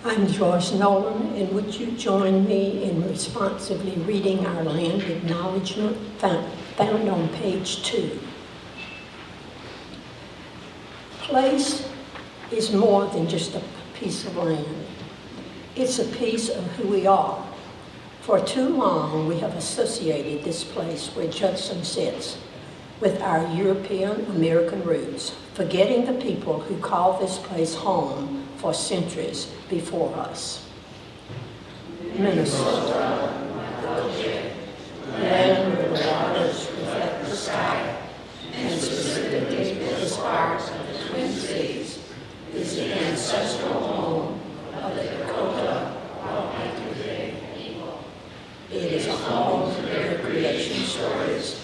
I'm Joyce Nolan, and would you join me in responsibly reading our land acknowledgement found on page 2. Place is more than just a piece of land. It's a piece of who we are. For too long, we have associated this place where Judson sits with our European American roots, forgetting the people who called this place home for centuries before us. Minnesota, land where the waters reflect the sky, and specifically this part of the Twin Cities is the ancestral home of the Dakota people. It is a home to their creation stories.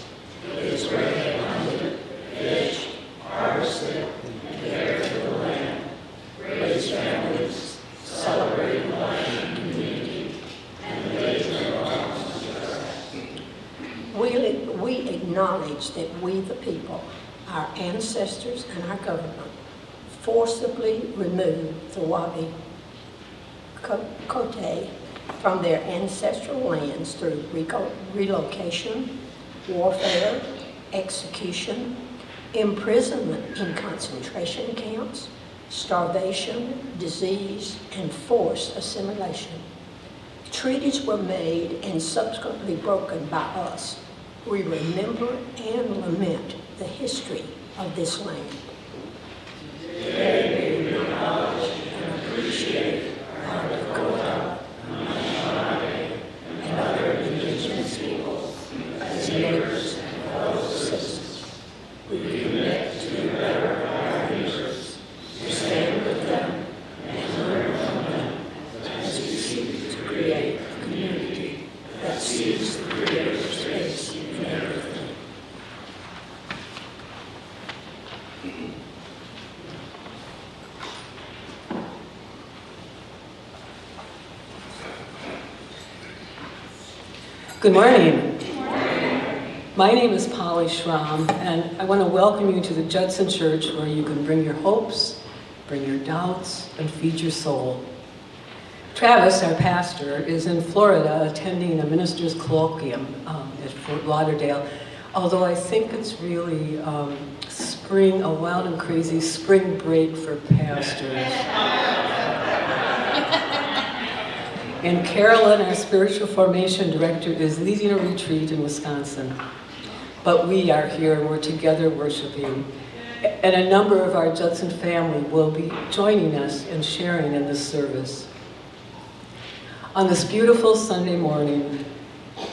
It is where they hunted, fished, harvested, and cared for the land, raised families, celebrated life and community, and laid their lives on the earth. We acknowledge that we, the people, our ancestors and our government, forcibly removed the Wabi Kote from their ancestral lands through relocation, warfare, execution, imprisonment in concentration camps, starvation, disease, and forced assimilation. Treaties were made and subsequently broken by us. We remember and lament the history of this land. Today we acknowledge and appreciate our Dakota, and other indigenous peoples as neighbors and fellow citizens. We commit to better our neighbors, to stand with them and learn from them as we seek to create a community that sees the Creator's face in everything. Good morning. My name is Polly Schramm, and I want to welcome you to the Judson Church, where you can bring your hopes, bring your doubts, and feed your soul. Travis, our pastor, is in Florida attending a minister's colloquium at Fort Lauderdale, although I think it's really a wild and crazy spring break for pastors. And Carolyn, our spiritual formation director, is leading a retreat in Wisconsin. But we are here and we're together worshiping. And a number of our Judson family will be joining us and sharing in this service. On this beautiful Sunday morning,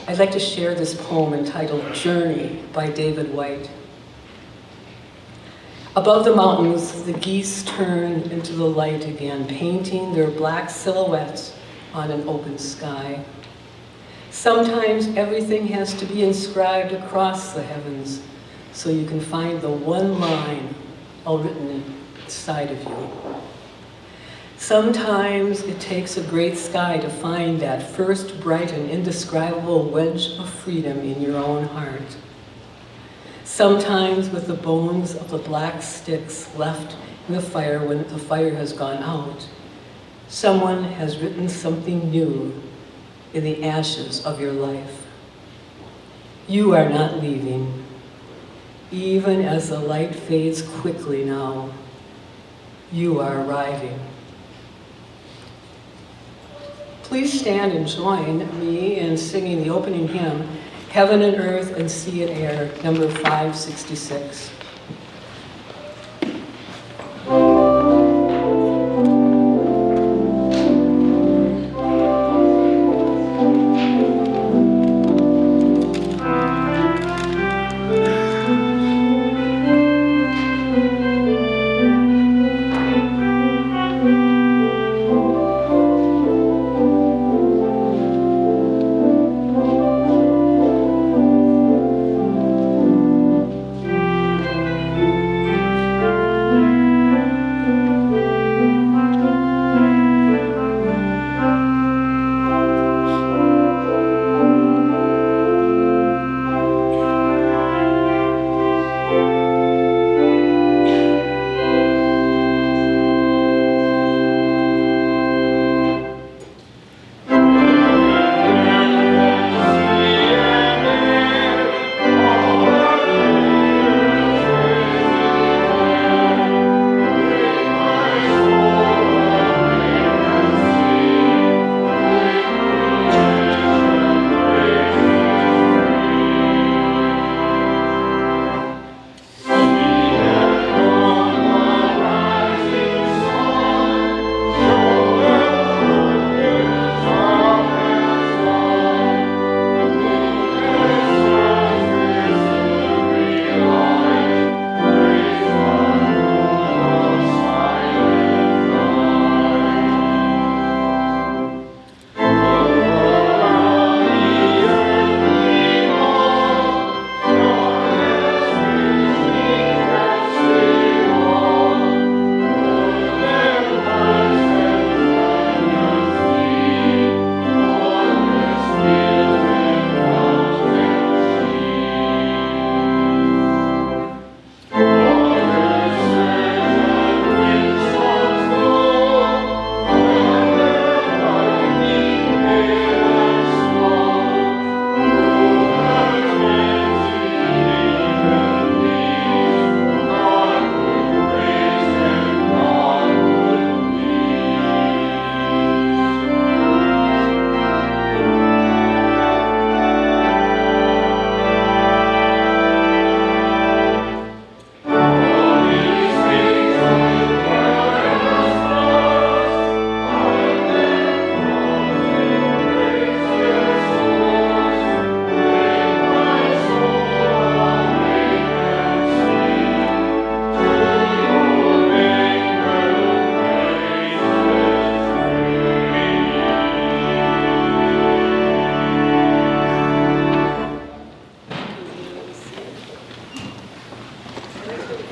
I'd like to share this poem entitled Journey by David White. Above the mountains, the geese turn into the light again, painting their black silhouettes on an open sky. Sometimes everything has to be inscribed across the heavens so you can find the one line all written inside of you. Sometimes it takes a great sky to find that first bright and indescribable wedge of freedom in your own heart. Sometimes with the bones of the black sticks left in the fire when the fire has gone out, someone has written something new in the ashes of your life. You are not leaving, even as the light fades quickly now. You are arriving. Please stand and join me in singing the opening hymn, Heaven and Earth and Sea and Air, number 566.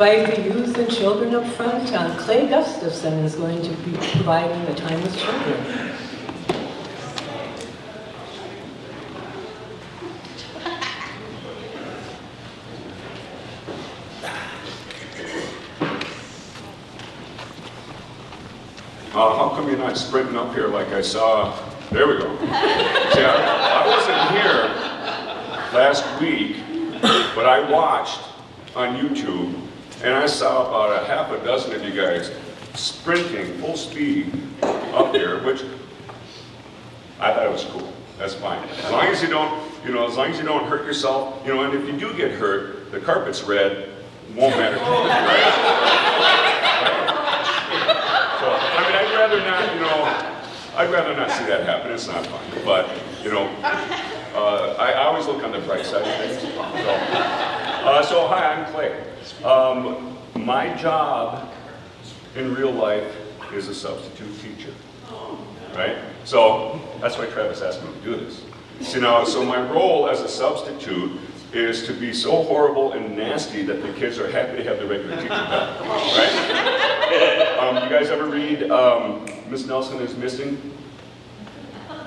invite the youth and children up front. Clay Gustafson is going to be providing the time with children. How come you're not sprinting up here like I saw? There we go. See, I wasn't here last week, but I watched on YouTube, and I saw about a half a dozen of you guys sprinting full speed up here, which I thought it was cool. That's fine. As long as you don't, as long as you don't hurt yourself, and if you do get hurt, the carpet's red, it won't matter. Right? So, I'd rather not see that happen. It's not fun. But, I always look on the bright side of things. So hi, I'm Clay. My job in real life is a substitute teacher, right? So that's why Travis asked me to do this. So my role as a substitute is to be so horrible and nasty that the kids are happy to have the regular teacher back, right? You guys ever read Miss Nelson is Missing?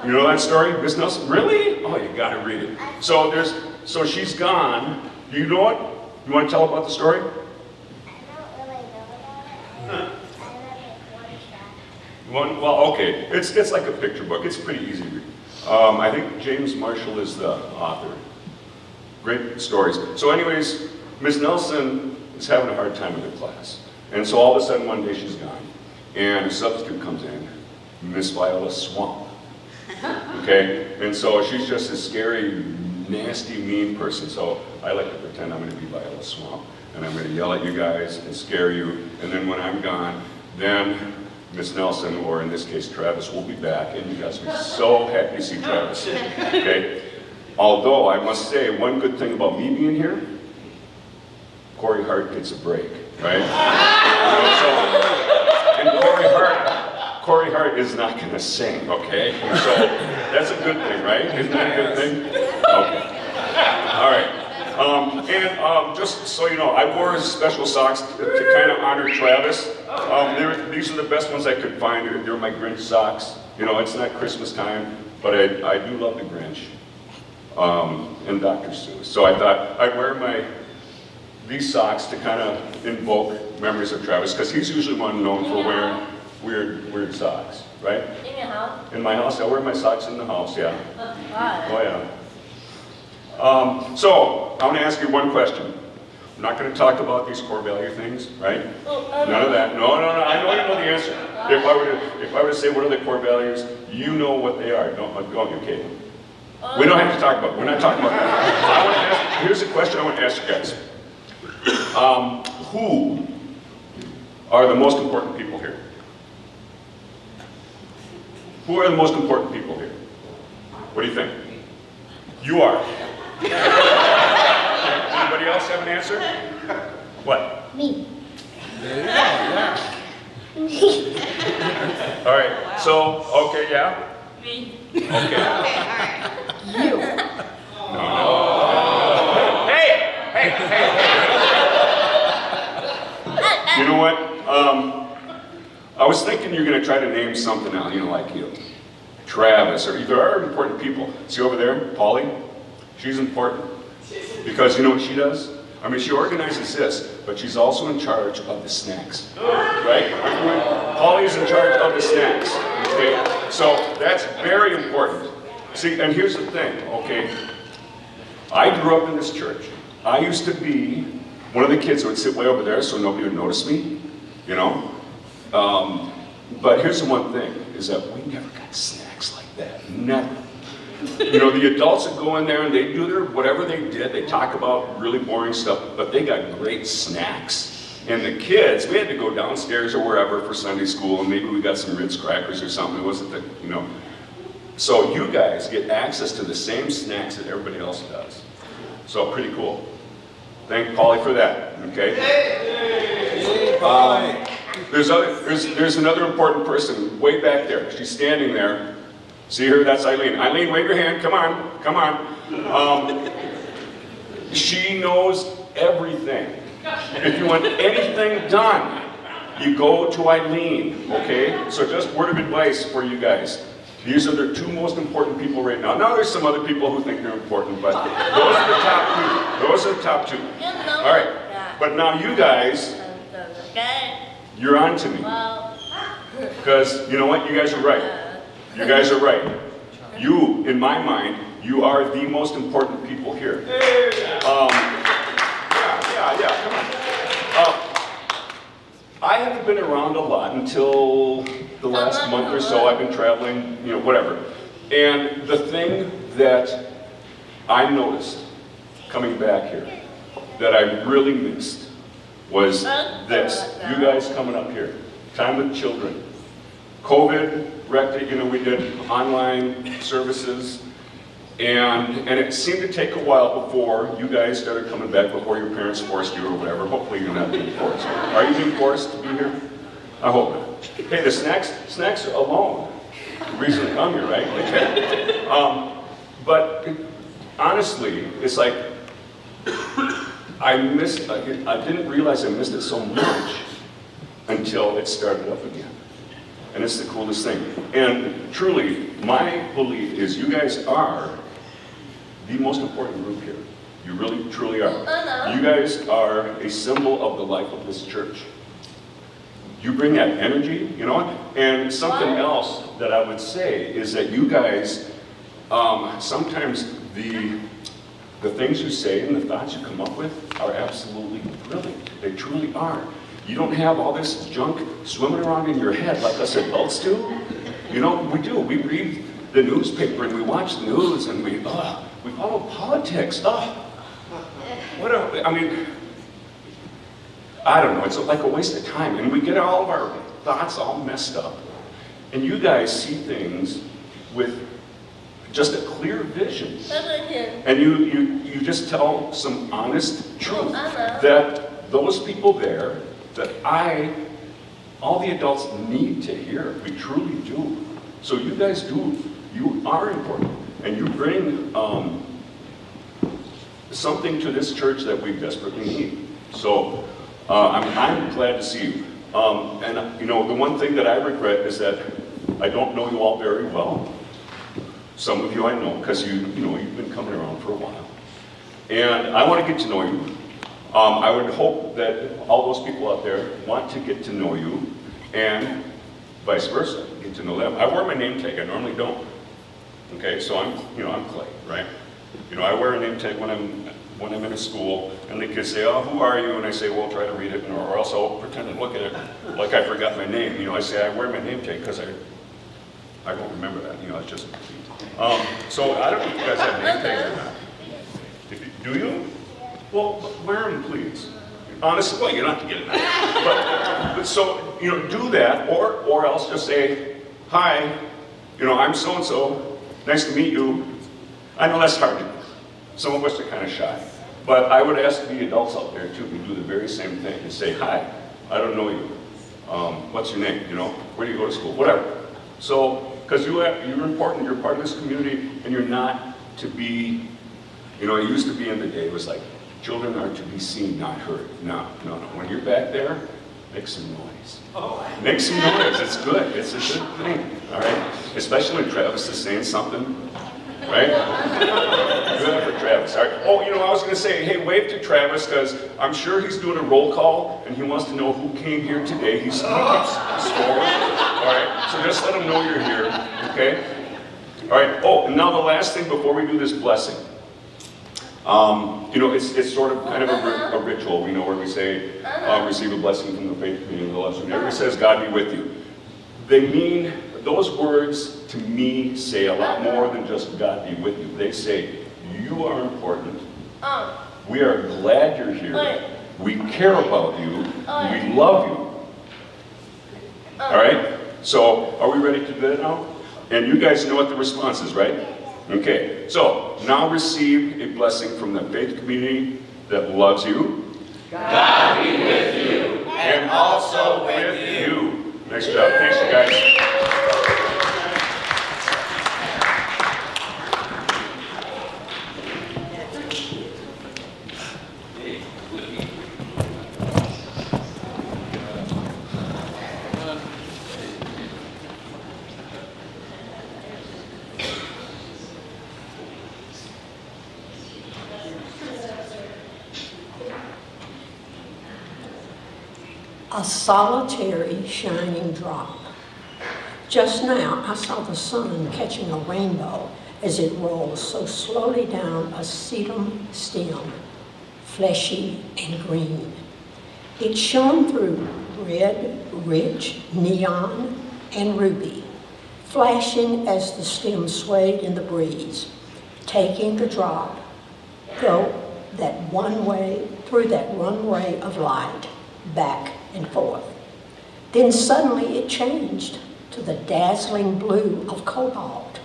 You know that story, Miss Nelson? Really? Oh, you gotta read it. So she's gone. Do you know it? You want to tell about the story? I don't really know about it. I read it one shot. Well, okay. It's like a picture book. It's pretty easy to read. I think James Marshall is the author. Great stories. So anyways, Miss Nelson is having a hard time with her class. And so all of a sudden one day she's gone. And a substitute comes in, Miss Viola Swamp. Okay? And so she's just a scary, nasty, mean person. So I like to pretend I'm going to be Viola Swamp. And I'm going to yell at you guys and scare you. And then when I'm gone, then Miss Nelson, or in this case Travis, will be back. And you guys will be so happy to see Travis. Okay? Although I must say, one good thing about me being here, Corey Hart gets a break, right? And Corey Hart is not going to sing, okay? So that's a good thing, right? Isn't that a good thing? Okay. All right. Just so you know, I wore special socks to kind of honor Travis. These are the best ones I could find. They're my Grinch socks. It's not Christmas time, but I do love the Grinch. And Dr. Seuss. So I thought I'd wear these socks to kind of invoke memories of Travis, because he's usually one known for wearing weird socks, right? In your house? In my house, I wear my socks in the house, yeah. Oh yeah. So I want to ask you one question. I'm not going to talk about these core value things, right? None of that. No. I know you know the answer. If I were to say what are the core values, you know what they are. Don't you, Caitlin? We don't have to talk about it. We're not talking about that. Here's a question I want to ask you guys. Who are the most important people here? Who are the most important people here? What do you think? You are. Anybody else have an answer? What? Me. All right. So, okay, yeah? Me. Okay. You. No. Hey! You know what? I was thinking you're going to try to name something out, like Travis, or there are important people. See over there, Polly? She's important. Because you know what she does? She organizes this, but she's also in charge of the snacks. Right? Polly's in charge of the snacks. Okay? So that's very important. See, and here's the thing, okay? I grew up in this church. I used to be one of the kids that would sit way over there so nobody would notice me, But here's the one thing, is that we never got snacks like that. Never. The adults would go in there and they do whatever they did. They talk about really boring stuff, but they got great snacks. And the kids, we had to go downstairs or wherever for Sunday school, and maybe we got some Ritz crackers or something. It wasn't So you guys get access to the same snacks that everybody else does. So pretty cool. Thank Polly for that, okay? There's another important person way back there. She's standing there. See her? That's Eileen. Eileen, wave your hand. Come on. She knows everything. If you want anything done, you go to Eileen, okay? So just word of advice for you guys. These are the two most important people right now. Now there's some other people who think they're important, but those are the top two. Those are the top two. All right, but now you guys, you're on to me. Because you know what? You guys are right. You guys are right. You, in my mind, you are the most important people here. Yeah, come on. I haven't been around a lot until the last month or so. I've been traveling, whatever. And the thing that I noticed coming back here that I really missed was this. You guys coming up here. Time with children. COVID wrecked it, we did online services. And it seemed to take a while before you guys started coming back, before your parents forced you or whatever. Hopefully you're not being forced. Are you being forced to be here? I hope not. Hey, the snacks are alone. The reason to come here, right? Okay. But honestly, it's like, I didn't realize I missed it so much until it started up again. And it's the coolest thing. And truly, my belief is you guys are the most important group here. You really, truly are. You guys are a symbol of the life of this church. You bring that energy, And something else that I would say is that you guys, sometimes the things you say and the thoughts you come up with are absolutely brilliant. They truly are. You don't have all this junk swimming around in your head like us adults do. We do. We read the newspaper and we watch the news and we follow politics. I don't know. It's like a waste of time. And we get all of our thoughts all messed up. And you guys see things with just a clear vision. And you just tell some honest truth that those people there, that all the adults need to hear. We truly do. So you guys you are important. And you bring something to this church that we desperately need. So I'm glad to see you. And the one thing that I regret is that I don't know you all very well. Some of you I know, because you've been coming around for a while. And I want to get to know you. I would hope that all those people out there want to get to know you, and vice versa, get to know them. I wear my name tag. I normally don't. Okay, so I'm Clay, right? I wear a name tag when I'm in a school, and the kids say, "Oh, who are you?" And I say, "Well, try to read it," or else I'll pretend and look at it like I forgot my name. I say I wear my name tag because I don't remember that. It's just. So I don't know if you guys have name tags or not. Do you? Well, wear them, please. Honestly, well, you don't have to get it now. But so, do that, or else just say, "Hi, I'm so-and-so. Nice to meet you." I know that's hard to do. Some of us are kind of shy. But I would ask the adults out there, too, to do the very same thing and say, "Hi, I don't know you. What's your name? Where do you go to school?" Whatever. So, because you're important, you're part of this community, and you're not to be, it used to be in the day, it was like, children are to be seen, not heard. No. When you're back there, make some noise. Make some noise. It's good. It's a good thing. All right? Especially when Travis is saying something, right? Good for Travis. All right. Oh, I was going to say, hey, wave to Travis, because I'm sure he's doing a roll call, and he wants to know who came here today. He keeps score. All right? So just let him know you're here, okay? All right. Oh, and now the last thing before we do this blessing. It's sort of kind of a ritual, where we say, receive a blessing from the faith community of the loves. Everybody says, "God be with you." Those words to me say a lot more than just "God be with you." They say, you are important. We are glad you're here. We care about you. We love you. All right? So, are we ready to do that now? And you guys know what the response is, right? Okay, so now receive a blessing from the faith community that loves you. God be with you, And also with you. Nice job. Thanks, you guys. A solitary shining drop. Just now, I saw the sun catching a rainbow as it rolls so slowly down a sedum stem, fleshy and green. It shone through red, rich, neon, and ruby, flashing as the stem swayed in the breeze, taking the drop, go that one way, through that runway of light, back and forth. Then suddenly it changed to the dazzling blue of cobalt,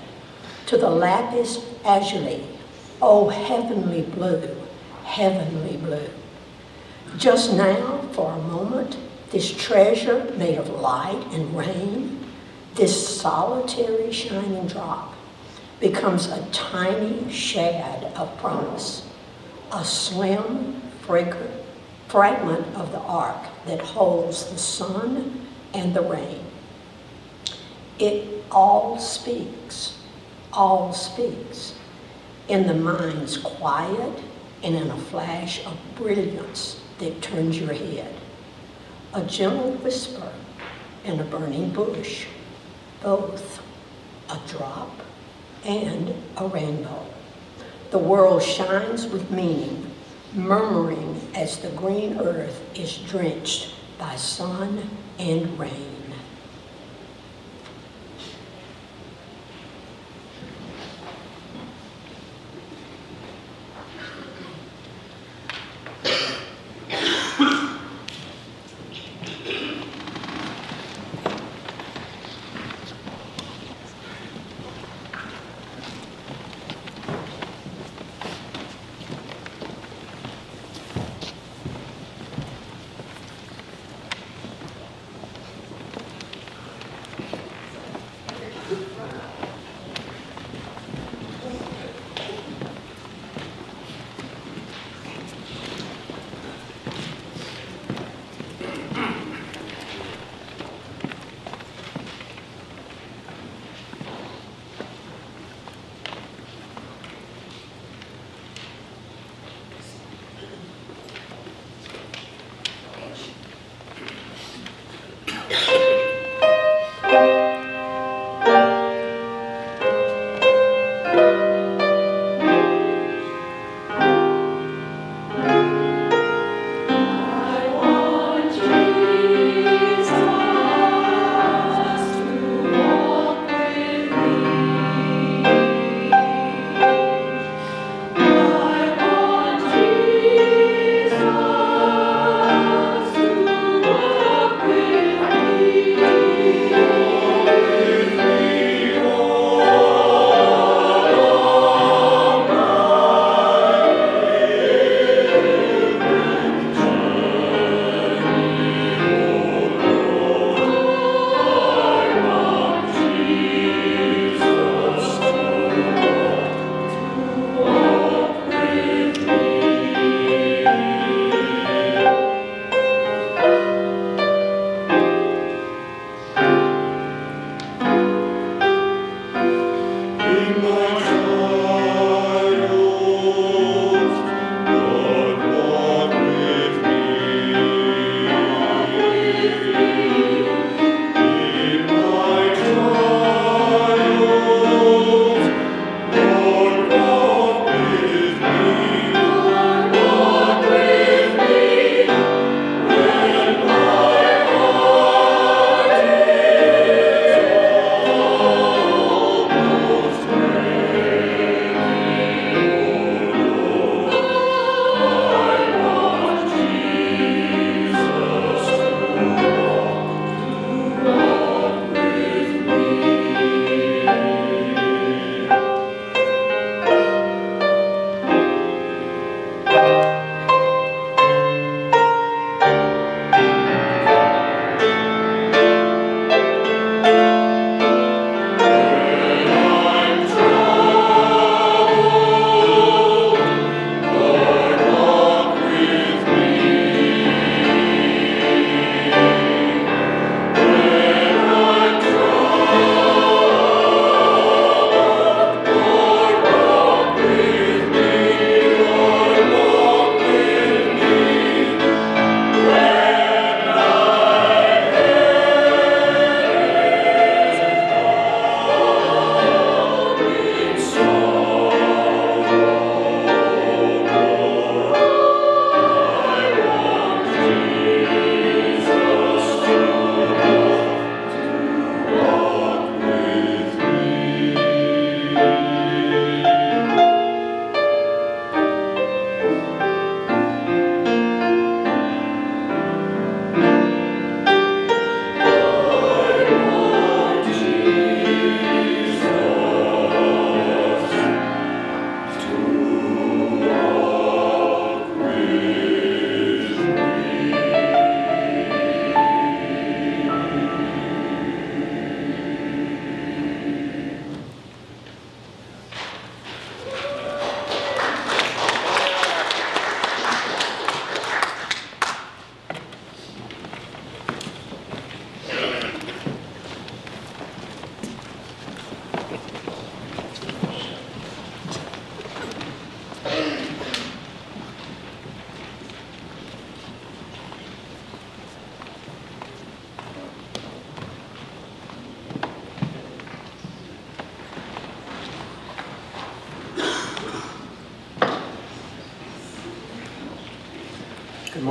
to the lapis lazuli, oh heavenly blue, heavenly blue. Just now, for a moment, this treasure made of light and rain, this solitary shining drop, becomes a tiny shad of promise, a slim, fragrant fragment of the ark that holds the sun and the rain. It all speaks in the mind's quiet and in a flash of brilliance that turns your head. A gentle whisper in a burning bush, both a drop and a rainbow. The world shines with meaning, murmuring as the green earth is drenched by sun and rain.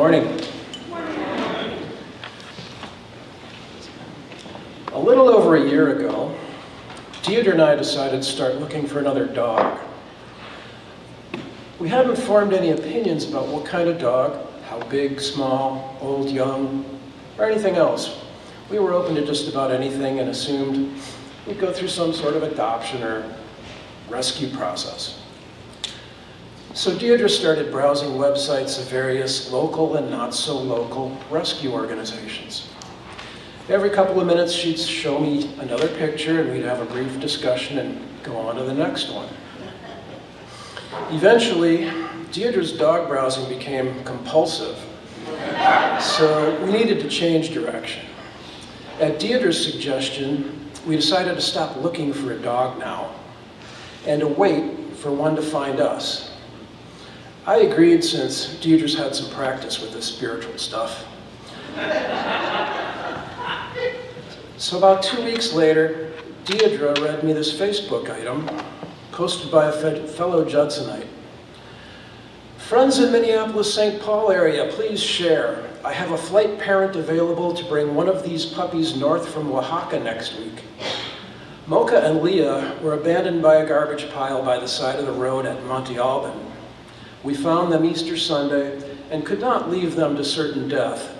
Morning. A little over a year ago, Deidre and I decided to start looking for another dog. We hadn't formed any opinions about what kind of dog, how big, small, old, young, or anything else. We were open to just about anything and assumed we'd go through some sort of adoption or rescue process. So Deidre started browsing websites of various local and not so local rescue organizations. Every couple of minutes she'd show me another picture and we'd have a brief discussion and go on to the next one. Eventually, Deidre's dog browsing became compulsive, so we needed to change direction. At Deidre's suggestion, we decided to stop looking for a dog now and to wait for one to find us. I agreed since Deidre's had some practice with this spiritual stuff. So about 2 weeks later, Deidre read me this Facebook item posted by a fellow Judsonite. Friends in Minneapolis-St. Paul area, please share. I have a flight parent available to bring one of these puppies north from Oaxaca next week. Mocha and Leah were abandoned by a garbage pile by the side of the road at Monte Alban. We found them Easter Sunday and could not leave them to certain death.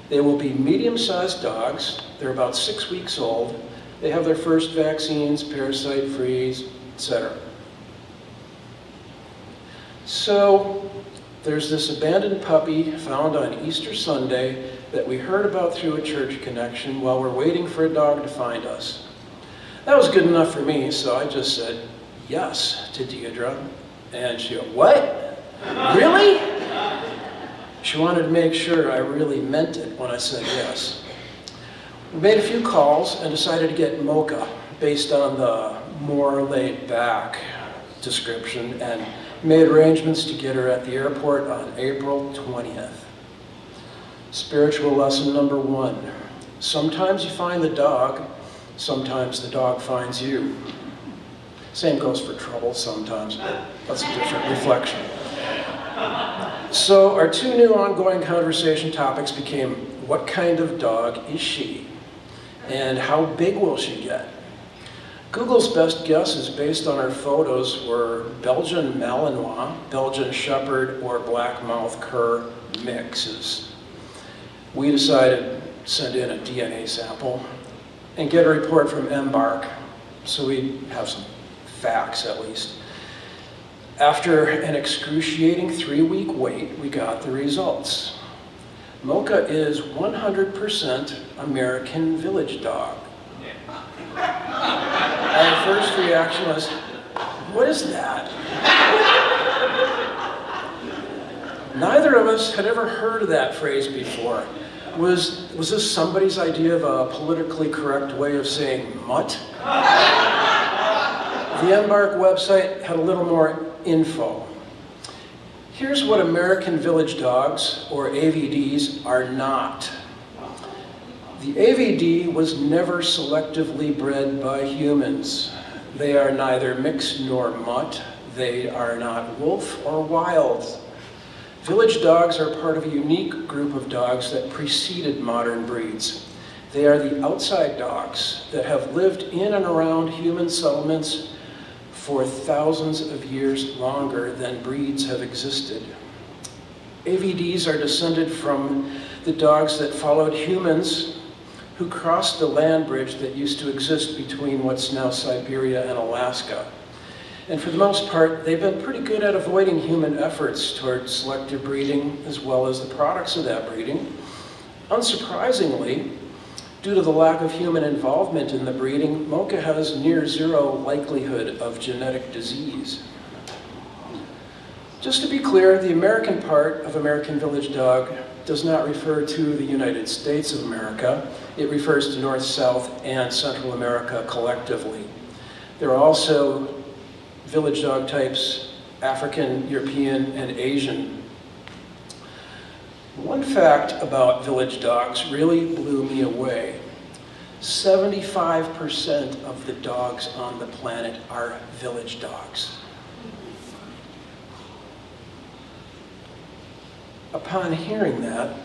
They will be medium-sized dogs. They're about 6 weeks old. They have their first vaccines, parasite-free, etc. So there's this abandoned puppy found on Easter Sunday that we heard about through a church connection while we're waiting for a dog to find us. That was good enough for me, so I just said yes to Deidre. And she went, "What? Really?" She wanted to make sure I really meant it when I said yes. We made a few calls and decided to get Mocha based on the more laid-back description and made arrangements to get her at the airport on April 20th. Spiritual lesson number 1. Sometimes you find the dog, sometimes the dog finds you. Same goes for trouble sometimes, but that's a different reflection. So our 2 new ongoing conversation topics became, what kind of dog is she? And how big will she get? Google's best guesses based on our photos were Belgian Malinois, Belgian Shepherd, or Blackmouth Cur mixes. We decided to send in a DNA sample and get a report from Embark, so we have some facts at least. After an excruciating 3-week wait, we got the results. Mocha is 100% American Village Dog. Our first reaction was, what is that? Neither of us had ever heard of that phrase before. Was this somebody's idea of a politically correct way of saying mutt? The Embark website had a little more info. Here's what American Village Dogs, or AVDs, are not. The AVD was never selectively bred by humans. They are neither mixed nor mutt. They are not wolf or wild. Village dogs are part of a unique group of dogs that preceded modern breeds. They are the outside dogs that have lived in and around human settlements for thousands of years longer than breeds have existed. AVDs are descended from the dogs that followed humans who crossed the land bridge that used to exist between what's now Siberia and Alaska. And for the most part, they've been pretty good at avoiding human efforts toward selective breeding as well as the products of that breeding. Unsurprisingly, due to the lack of human involvement in the breeding, Mocha has near zero likelihood of genetic disease. Just to be clear, the American part of American Village Dog does not refer to the United States of America. It refers to North, South, and Central America collectively. There are also village dog types, African, European, and Asian. One fact about village dogs really blew me away. 75% of the dogs on the planet are village dogs. Upon hearing that,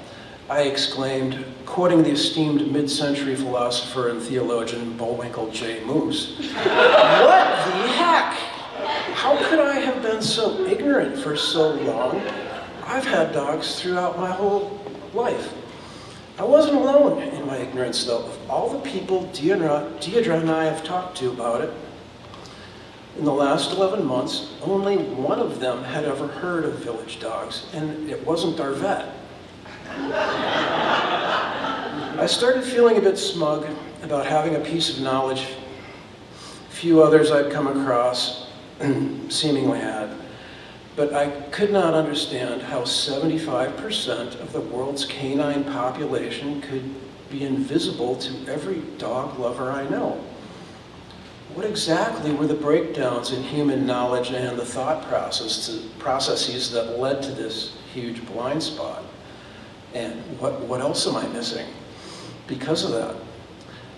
I exclaimed, quoting the esteemed mid-century philosopher and theologian Bullwinkle J. Moose, "What the heck? How could I have been so ignorant for so long? I've had dogs throughout my whole life." I wasn't alone in my ignorance, though. Of all the people Deidre and I have talked to about it, in the last 11 months, only one of them had ever heard of village dogs, and it wasn't our vet. I started feeling a bit smug about having a piece of knowledge few others I'd come across seemingly had, but I could not understand how 75% of the world's canine population could be invisible to every dog lover I know. What exactly were the breakdowns in human knowledge and the thought processes that led to this huge blind spot? And what else am I missing because of that?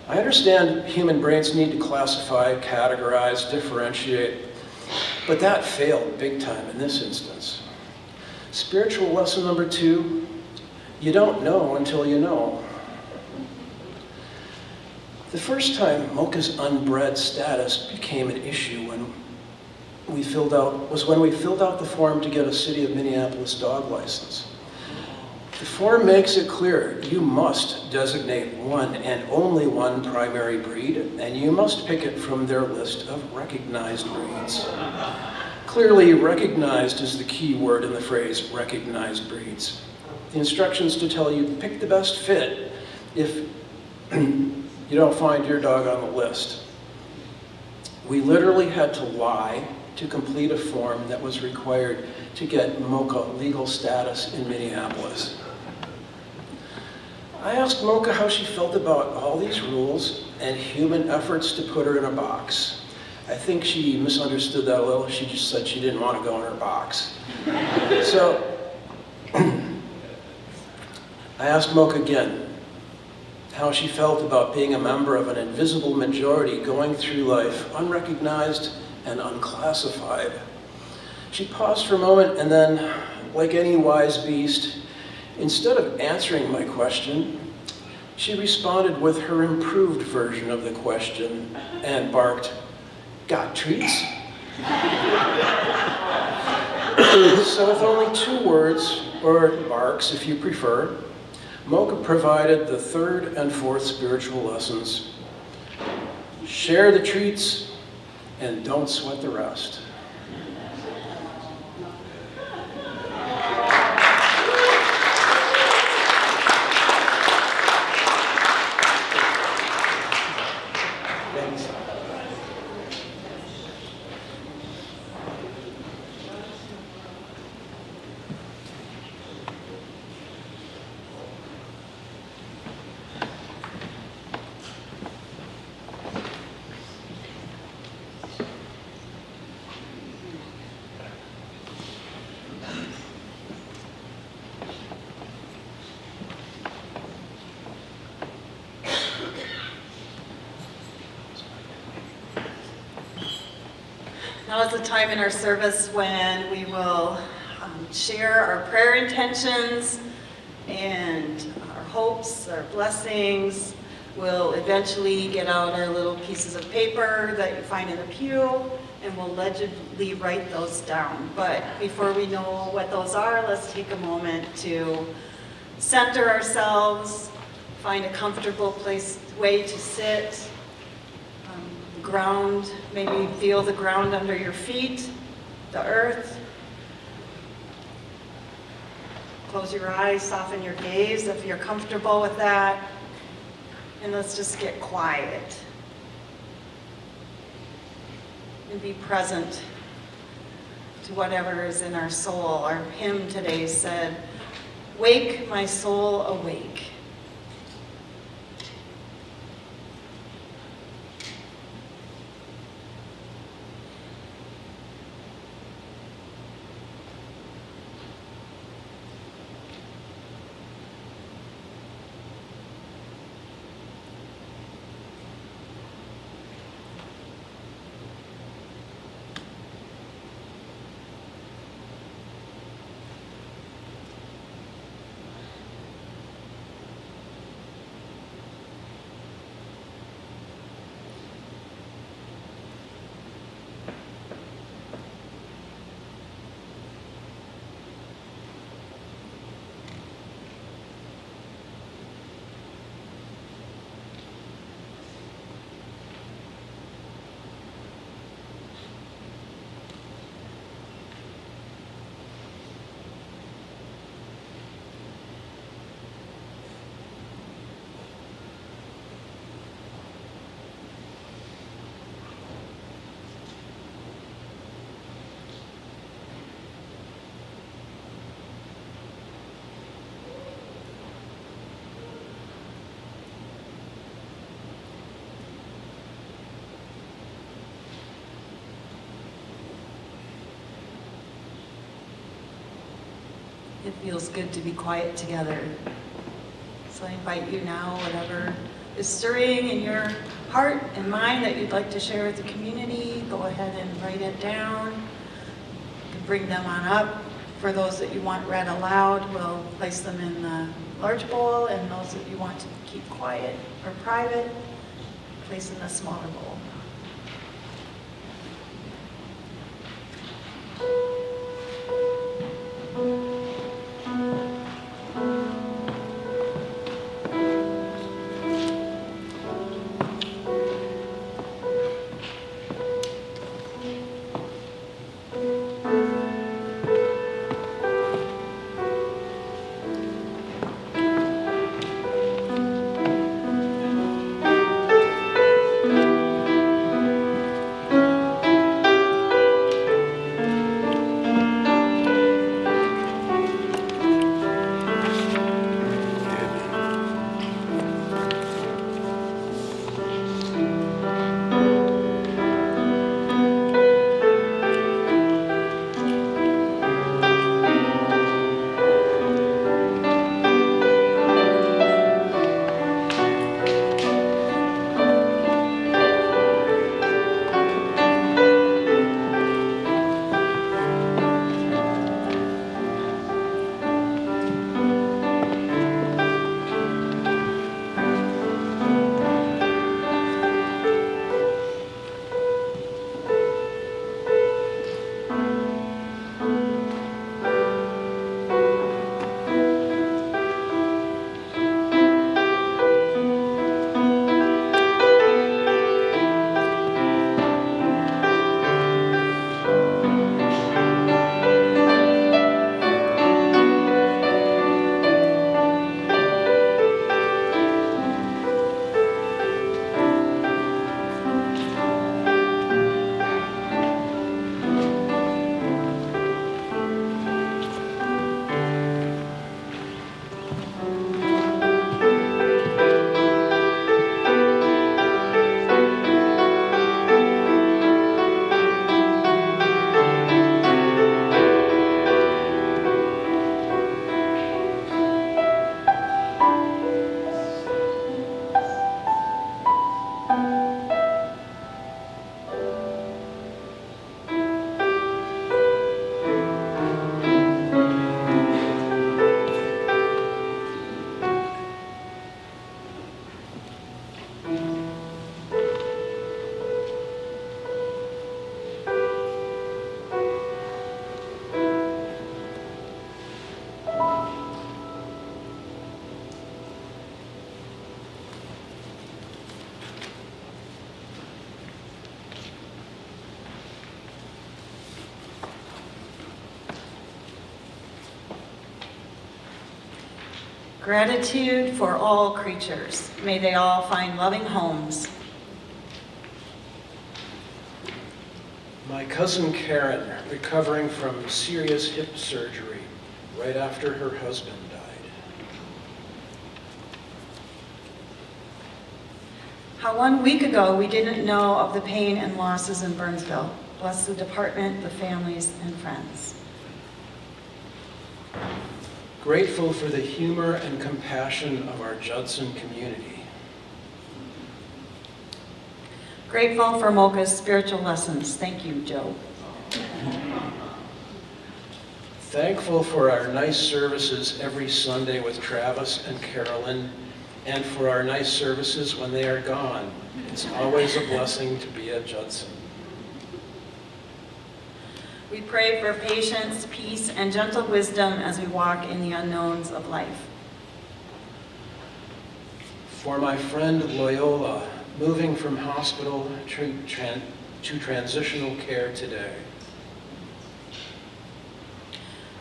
I understand human brains need to classify, categorize, differentiate, but that failed big time in this instance. Spiritual lesson number 2, you don't know until you know. The first time Mocha's unbred status became an issue was when we filled out the form to get a City of Minneapolis dog license. The form makes it clear you must designate one and only one primary breed, and you must pick it from their list of recognized breeds. Clearly, recognized is the key word in the phrase recognized breeds. The instructions to tell you pick the best fit if you don't find your dog on the list. We literally had to lie to complete a form that was required to get Mocha legal status in Minneapolis. I asked Mocha how she felt about all these rules and human efforts to put her in a box. I think she misunderstood that a little. She just said she didn't want to go in her box. So I asked Mocha again how she felt about being a member of an invisible majority going through life unrecognized and unclassified. She paused for a moment and then, like any wise beast, instead of answering my question, she responded with her improved version of the question and barked, "Got treats?" So with only 2 words, or barks if you prefer, Mocha provided the 3rd and 4th spiritual lessons. Share the treats and don't sweat the rest. Thanks. Now is the time in our service when we will share our prayer intentions and our hopes, our blessings. We'll eventually get out our little pieces of paper that you find in the pew, and we'll legibly write those down. But before we know what those are, let's take a moment to center ourselves, find a comfortable way to sit. Ground, maybe feel the ground under your feet, the earth. Close your eyes, soften your gaze if you're comfortable with that. And let's just get quiet. And be present to whatever is in our soul. Our hymn today said, "Wake my soul awake." it feels good to be quiet together. So I invite you now, whatever is stirring in your heart and mind that you'd like to share with the community, go ahead and write it down. You can bring them on up. For those that you want read aloud, we'll place them in the large bowl, and those that you want to keep quiet or private, place in the smaller bowl. Gratitude for all creatures. May they all find loving homes. My cousin Karen, recovering from serious hip surgery right after her husband died. How 1 week ago we didn't know of the pain and losses in Burnsville. Bless the department, the families, and friends. Grateful for the humor and compassion of our Judson community. Grateful for Mocha's spiritual lessons. Thank you, Joe. Thankful for our nice services every Sunday with Travis and Carolyn, and for our nice services when they are gone. It's always a blessing to be at Judson. We pray for patience, peace, and gentle wisdom as we walk in the unknowns of life. For my friend Loyola, moving from hospital to transitional care today.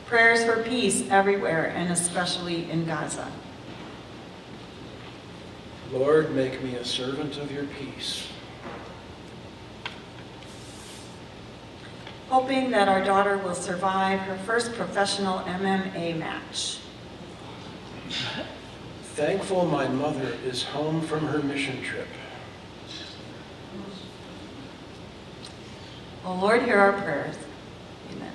Prayers for peace everywhere, and especially in Gaza. Lord, make me a servant of your peace. Hoping that our daughter will survive her first professional MMA match. Thankful my mother is home from her mission trip. Oh Lord, hear our prayers. Amen.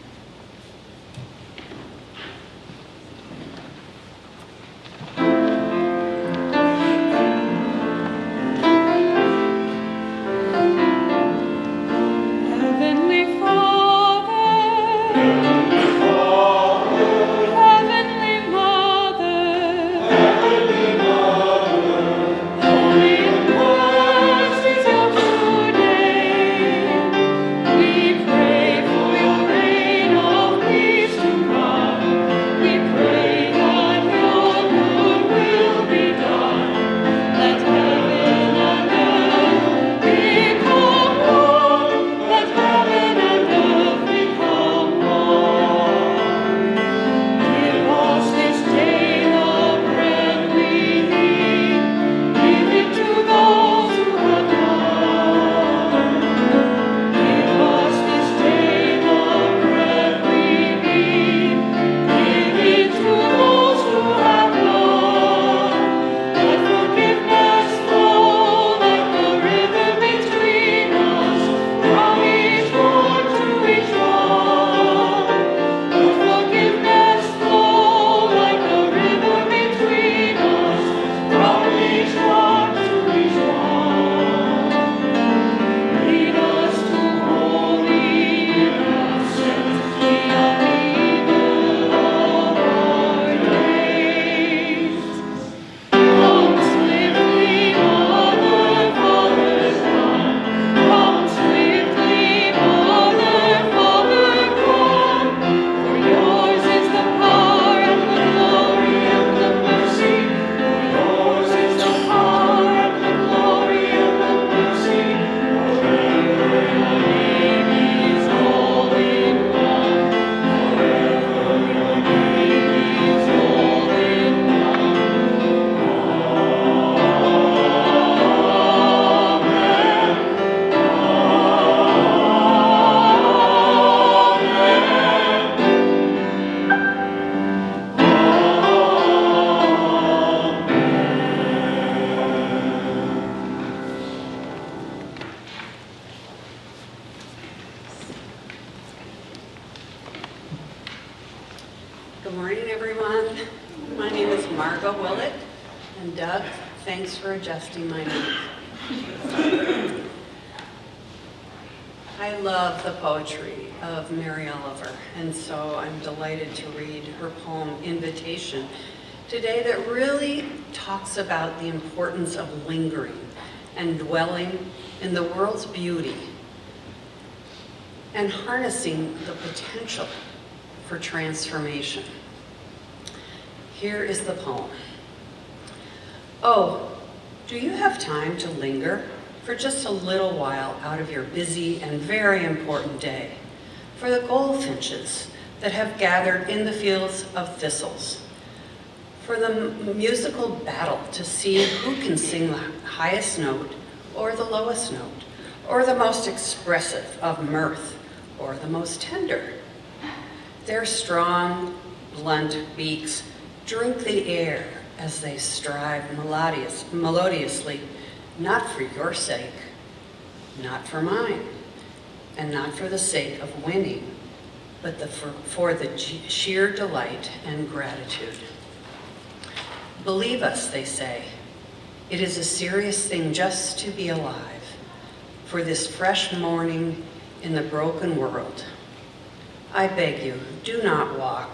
morning, everyone. My name is Margot Willett, and Doug, thanks for adjusting my name. I love the poetry of Mary Oliver, and so I'm delighted to read her poem, Invitation, today, that really talks about the importance of lingering and dwelling in the world's beauty and harnessing the potential for transformation. Here is the poem. Oh, do you have time to linger for just a little while out of your busy and very important day, for the goldfinches that have gathered in the fields of thistles, for the musical battle to see who can sing the highest note or the lowest note, or the most expressive of mirth or the most tender? Their strong, blunt beaks drink the air as they strive melodiously, not for your sake, not for mine, and not for the sake of winning, but for the sheer delight and gratitude. Believe us, they say, it is a serious thing just to be alive, for this fresh morning in the broken world. I beg you, do not walk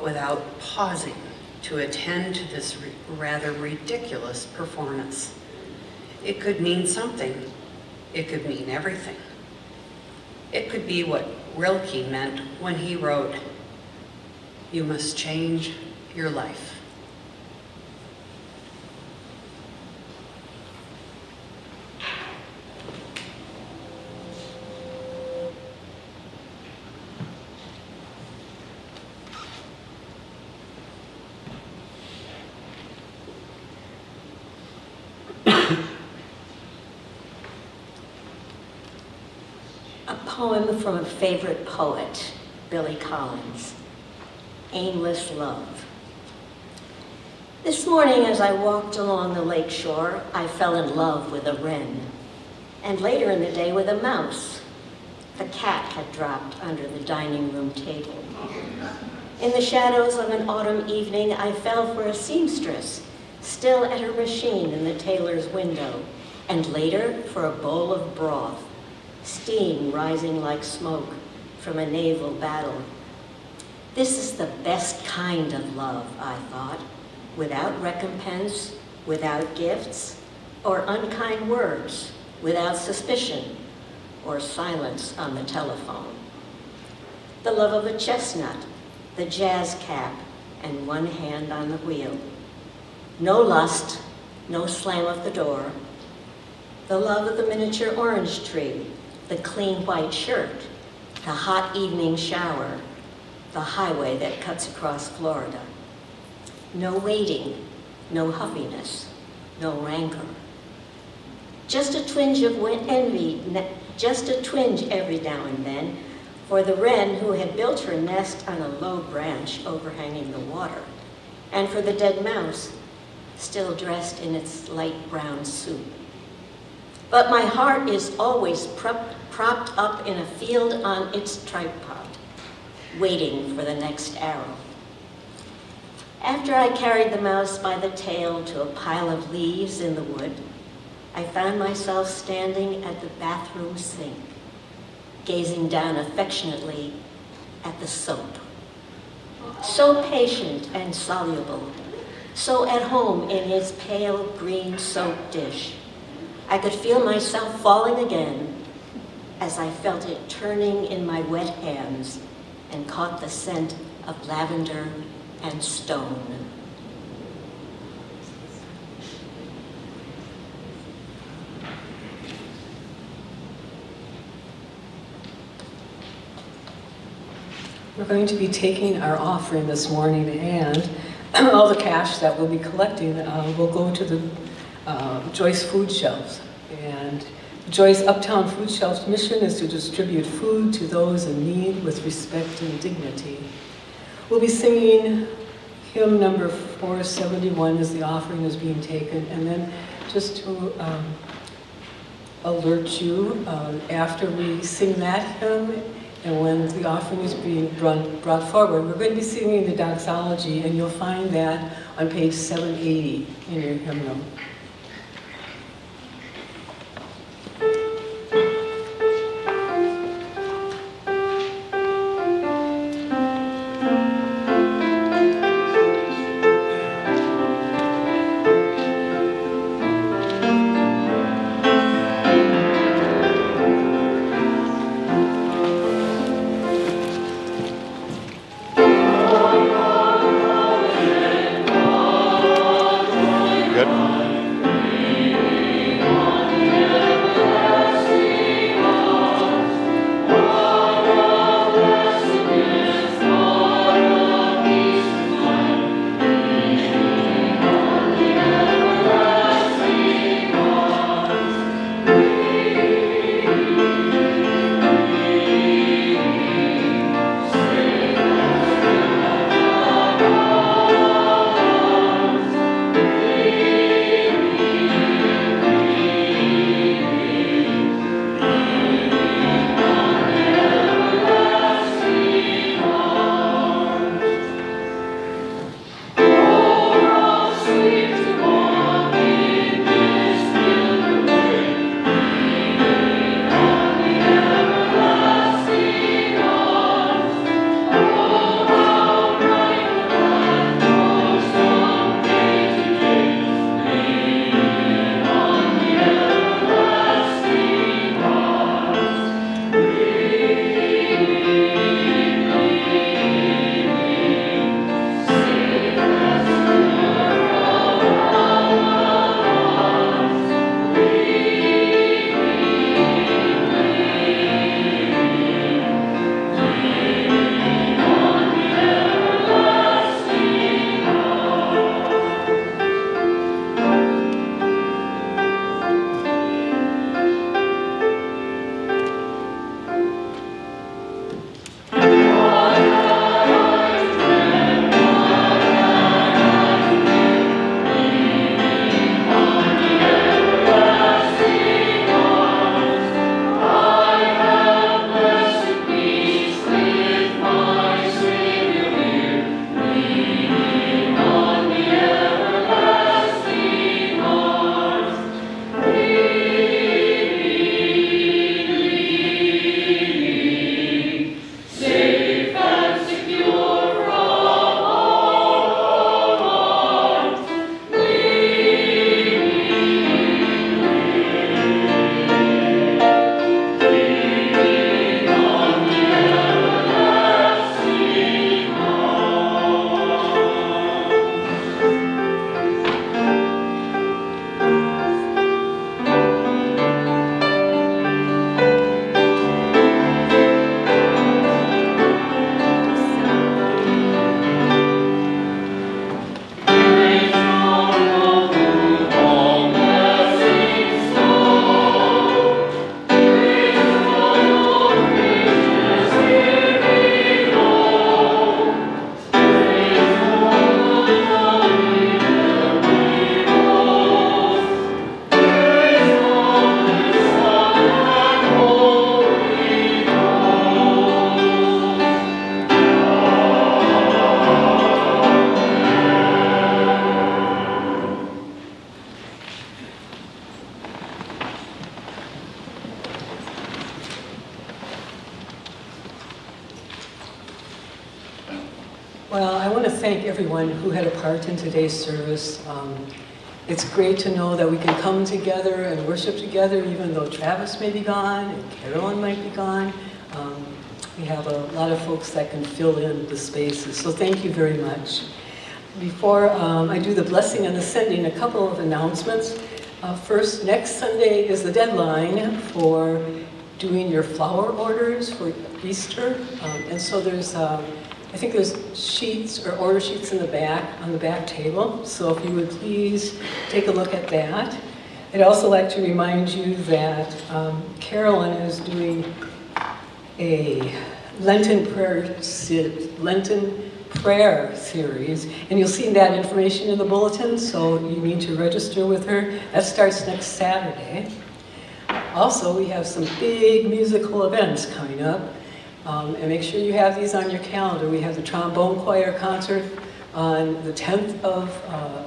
without pausing to attend to this rather ridiculous performance. It could mean something. It could mean everything. It could be what Rilke meant when he wrote, "You must change your life." A poem from a favorite poet, Billy Collins, Aimless Love. This morning as I walked along the lake shore, I fell in love with a wren, and later in the day with a mouse. The cat had dropped under the dining room table. In the shadows of an autumn evening, I fell for a seamstress, still at her machine in the tailor's window, and later for a bowl of broth, steam rising like smoke from a naval battle. This is the best kind of love, I thought, without recompense, without gifts, or unkind words, without suspicion, or silence on the telephone. The love of a chestnut, the jazz cap, and one hand on the wheel. No lust, no slam of the door. The love of the miniature orange tree, the clean white shirt, the hot evening shower, the highway that cuts across Florida. No waiting, no huffiness, no rancor. Just a twinge of envy, just a twinge every now and then, for the wren who had built her nest on a low branch overhanging the water, and for the dead mouse, still dressed in its light brown suit. But my heart is always propped up in a field on its tripod, waiting for the next arrow. After I carried the mouse by the tail to a pile of leaves in the wood, I found myself standing at the bathroom sink, gazing down affectionately at the soap. So patient and soluble, so at home in its pale green soap dish, I could feel myself falling again as I felt it turning in my wet hands and caught the scent of lavender and stone. We're going to be taking our offering this morning, and all the cash that we'll be collecting will go to the Joyce Food Shelves. And Joyce Uptown Food Shelves' mission is to distribute food to those in need with respect and dignity. We'll be singing hymn number 471 as the offering is being taken, and then just to alert you, after we sing that hymn, And when the offering is being brought forward, we're going to be singing the doxology, and you'll find that on page 780 in your hymnal. Good. Well, I want to thank everyone who had a part in today's service. It's great to know that we can come together and worship together, even though Travis may be gone and Carolyn might be gone. We have a lot of folks that can fill in the spaces, so thank you very much. Before I do the blessing and ascending, a couple of announcements. First, next Sunday is the deadline for doing your flower orders for Easter. And so there's, I think there's sheets or order sheets in the back, on the back table. So if you would please take a look at that. I'd also like to remind you that Carolyn is doing a Lenten prayer series, and you'll see that information in the bulletin, so you need to register with her. That starts next Saturday. Also, we have some big musical events coming up. And make sure you have these on your calendar. We have the trombone choir concert on the 10th of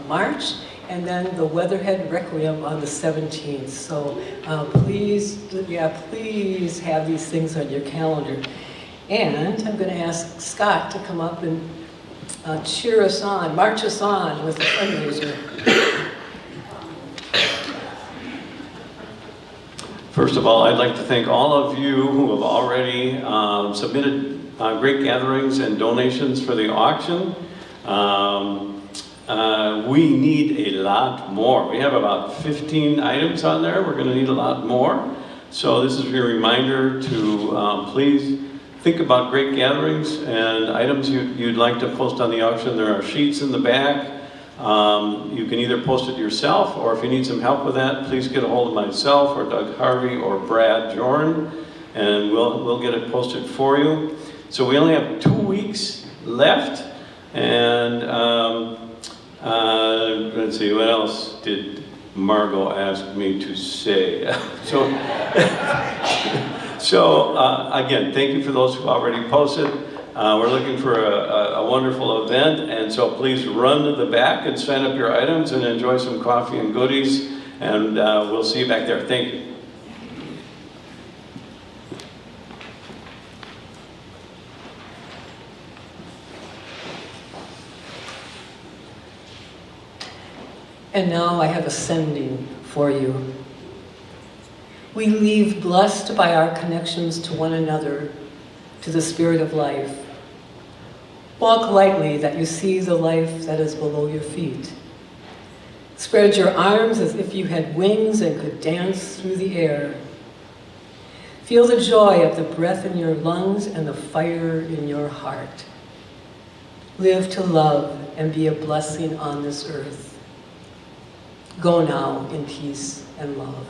March, and then the Weatherhead Requiem on the 17th. So please have these things on your calendar. And I'm going to ask Scott to come up and cheer us on, march us on with the fundraiser. First of all, I'd like to thank all of you who have already submitted great gatherings and donations for the auction. We need a lot more. We have about 15 items on there. We're going to need a lot more. So this is a reminder to please think about great gatherings and items you'd like to post on the auction. There are sheets in the back. You can either post it yourself, or if you need some help with that, please get a hold of myself or Doug Harvey or Brad Jorn, and we'll get it posted for you. So we only have 2 weeks left, and let's see, what else did Margot ask me to say? So again, thank you for those who've already posted. We're looking for a wonderful event, and so please run to the back and sign up your items and enjoy some coffee and goodies, and we'll see you back there. Thank you. And now I have a sending for you. We leave blessed by our connections to one another, to the Spirit of life. Walk lightly that you see the life that is below your feet. Spread your arms as if you had wings and could dance through the air. Feel the joy of the breath in your lungs and the fire in your heart. Live to love and be a blessing on this earth. Go now in peace and love.